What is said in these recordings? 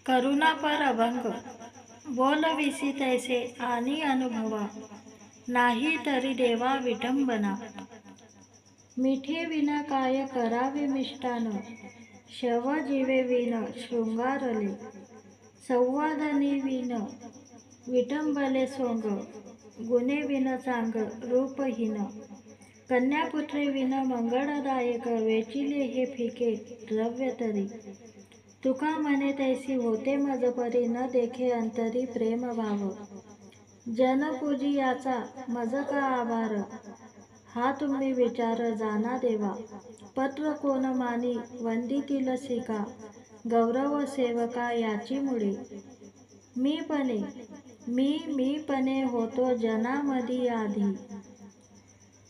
करुणा पर अभंग बोलविसी तैसे आणि अनुभवा नाही तरी देवा विटंबना. मिठे विना काय करावे मिष्टान शव जीवे विन शृंगारले. संवादनी विन विटंबले सोंग गुणे विन चांग रूपहीन. कन्यापुत्रे विन मंगळदायक वेचिले हे फिके द्रव्य तरी. तुका म्हणे तैसी होते मजपरी न देखे अंतरी प्रेम भाव. जन पूजी याचा मज का आभार हा तुम्ही विचार जाना देवा. पत्र कोण मानी वंदितील सिका गौरव सेवका याची मुळे. मीपणे होतो जनामधी आधी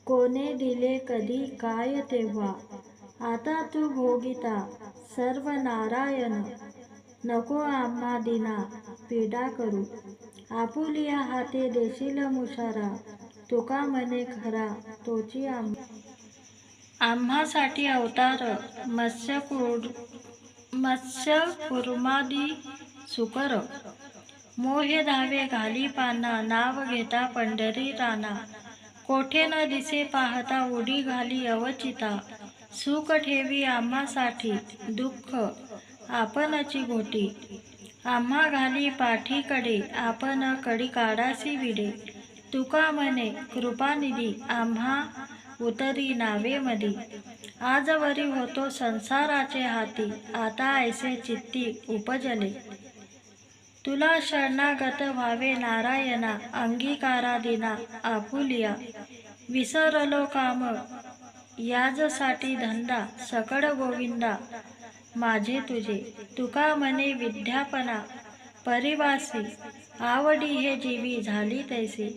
कोणे दिले कधी काय तेव्हा. आता तू भोगिता सर्व नारायण नको आम्हा दिना पीडा करू. आपुलिया हाते देशील मुशारा तुका म्हणे खरा तोची आम्हासाठी अवतार मत्स्य कुर्मादी सुकर. मोहे धावे घाली पाना नाव घेता पंढरी राना. कोठे न दिसे पाहता उडी घाली अवचिता. सुख ठेवी आम्हासाठी दुःख आपणची घोटी. आम्हा घाली पाठीकडे आपण कडी काढासी विडे. तुका म्हणे कृपानिधी आम्हा उतरी नावेमधी. आजवरी होतो संसाराचे हाती आता ऐसे चित्ती उपजले. तुला शरणागत व्हावे नारायणा अंगीकारा दिना आपुलिया. विसरलो काम याजसाठी धंदा सकळ गोविंदा माझे तुझे. तुका म्हणे विद्यापना परिवासी आवडी हे जीवी झाली तैसे.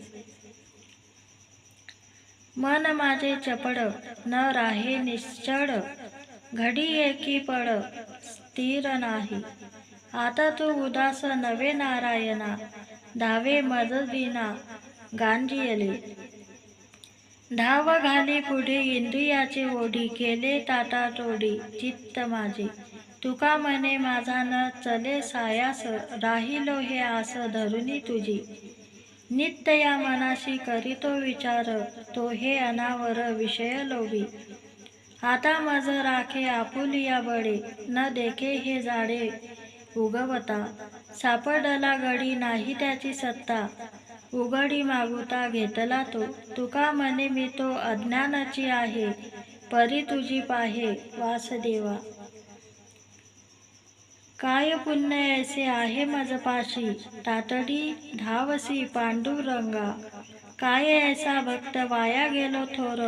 मन माझे चपळ न राहे निश्चळ घडी एकी पळ स्थिर नाही. आता तू उदास नवे नारायणा धावे मज दिना गांजियले. धाव घाली पुढे इंद्रियाचे ओढी केले ताटाटोडी चित्त माझे. तुका म्हणे माझा न चले सायास राहिलो हे आस धरुनी तुझी. नित्य या मनाशी करीतो विचार तो हे अनावर विषय लोभी. आता मज राखे आपुलिया बळे न देखे हे जाडे उगवता. सापडला गडी नाही त्याची सत्ता उघडी मागुता घेतला तो. तुका म्हणे मी तो अज्ञानाची आहे परी तुझी पाहे वासदेवा. काय पुण्य ऐसे आहे मजपाशी तातडी धावसी पांडुरंगा. काय ऐसा भक्त वाया गेलो थोर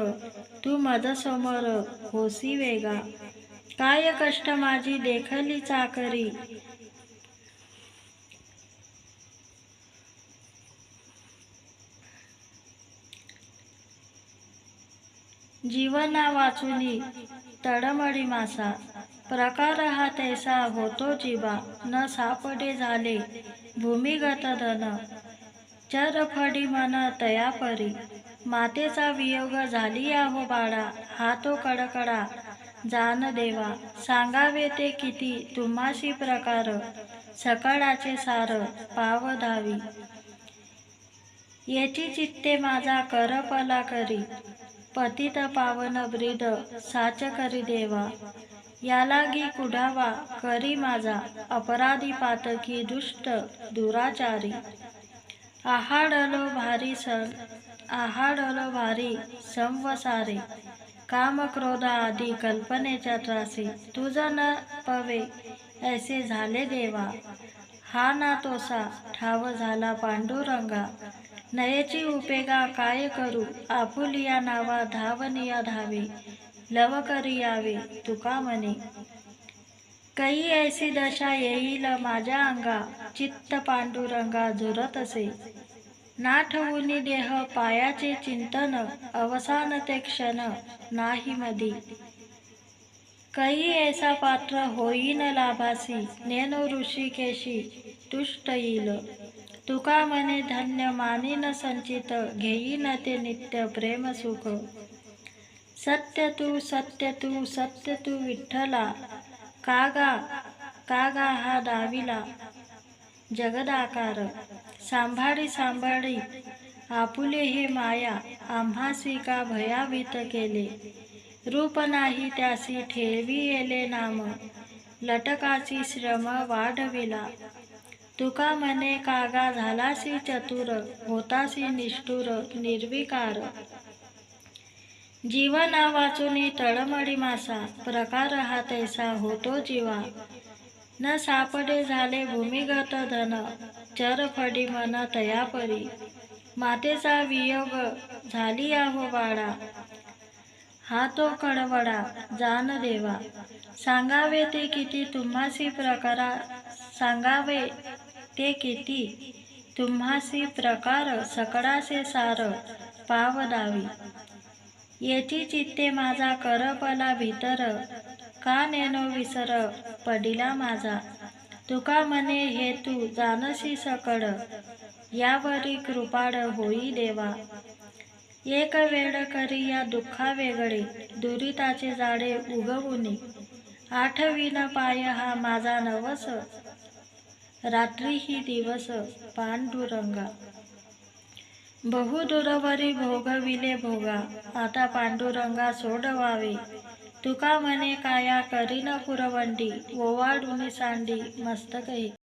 तू मज समोर होसी वेगा. काय कष्ट माझी देखली चाकरी जीवना वाचुनी तडमडी मासा. प्रकार हा तैसा होतो जीवा न सापडे झाले भूमिगत धन. चरफडी मन तयापरी मातेचा वियोग झाली आहो बाळा. हा तो कडकडा जान देवा. सांगावे ते किती तुम्हाशी प्रकार सकळाचे सार पावधावी. येची चित्ते माझा करपला करी पतित पावन ब्रीद साच करी देवा. यालागी कुढावा करी माझा अपराधी पातकी दुष्ट दुराचारी. आहाडलो भारी संवसारे काम क्रोध आदी कल्पनेच्या त्रासी. तुझ न पवे ऐसे झाले देवा. हा ना तोसा ठाव झाला पांडुरंगा. नयेची उपेगा काय करू आपुलिया नावा धावनिया धावे लवकरी यावे. तुका म्हणे कई ऐसी दशा येईल माझ्या अंगा चित्त पांडुरंगा झुरत असे. नाठवुनी देह पायाचे चिंतन अवसान ते क्षण नाही मधी. कई ऐसा पात्र होईन लाभासी नेनो ऋषिकेशी तुष्ट येईल. तुका म्हणे धन्य मानीन संचित घेईन ते नित्य प्रेम सुख. सत्य तू सत्य तू सत्य तू विठ्ठला कागा कागा हा दाविला जगदाकार. सांभाळी सांभाळी आपुले हे माया, आम्हासी का भयाभीत केले. रूप नाही त्यासी ठेवी येले नाम, लटकाची श्रम वाढविला. तुका म्हणे कागा झालासी चतुर, होतासी निष्ठुर निर्विकार. जीवना वाचुनी तळमळी मासा, प्रकार हा तैसा होतो जीवा. न सापडे झाले भूमिगत धन, चरफडी मन तयापरी. मातेचा वियोग झाली आहो बाळा, हा तो कडवडा जान देवा. सांगावे ते किती तुम्हासी प्रकारा, सांगावे ते किती तुम्हासी प्रकार. सकळाचे सार पावदावी, येची चित्ते माझा करपला भीतर. का नेनो विसर पडिला माझा, तुका म्हणे हे तू जानसी सकळ. यावरी कृपाळ होई देवा. एक वेळ करी या दुःखा वेगळे, दुरिताचे जाळे उगवुनी. आठवीन पाय हा माझा नवस, रात्रीही दिवस पांडुरंगा. बहुदूरवरी भोगविले भोगा, आता पांडुरंगा सोडवावे. तुका म्हणे काया करीन पुरवंडी, ओवाळुनी सांडी मस्तक हे.